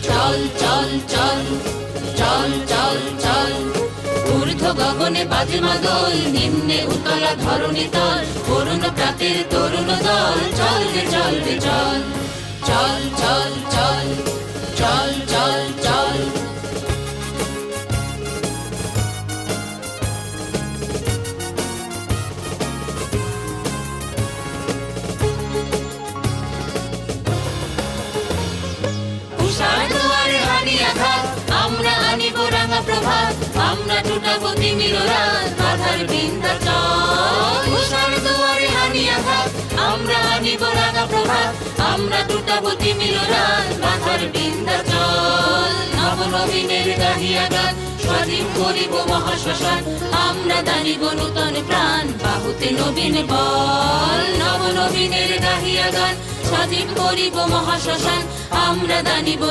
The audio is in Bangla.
চল চল চল চল চল চল, ঊর্ধ্ব গগনে বাজে মাদল, নিম্নে উতলা ধরণী তল, করুণ প্রাতের তরুণ দল, চল রে চল রে চল, চল চল চল চল চল চল। উষার দুয়ারে হানি আঘাত, আমরা আনিব রাঙা প্রভাত, আমরা টুটাবো তিমির রাত, বাধার বিন্ধ্যাচল। উষার দুয়ারে হানি আঘাত, আমরা আনিব রাঙা প্রভাত, আমরা টুটাবো তিমির রাত, বাধার বিন্ধ্যাচল। নবনবীনের গাহিয়া গান, স্বাধীন করিব মহাশ্মশান, আমরা দানিব নূতন প্রাণ, বাহুতে নবীন বল। নবনবীনের গাহিয়া গান, স্বাধীন করিব মহাশ্মশান, আমরা দানিব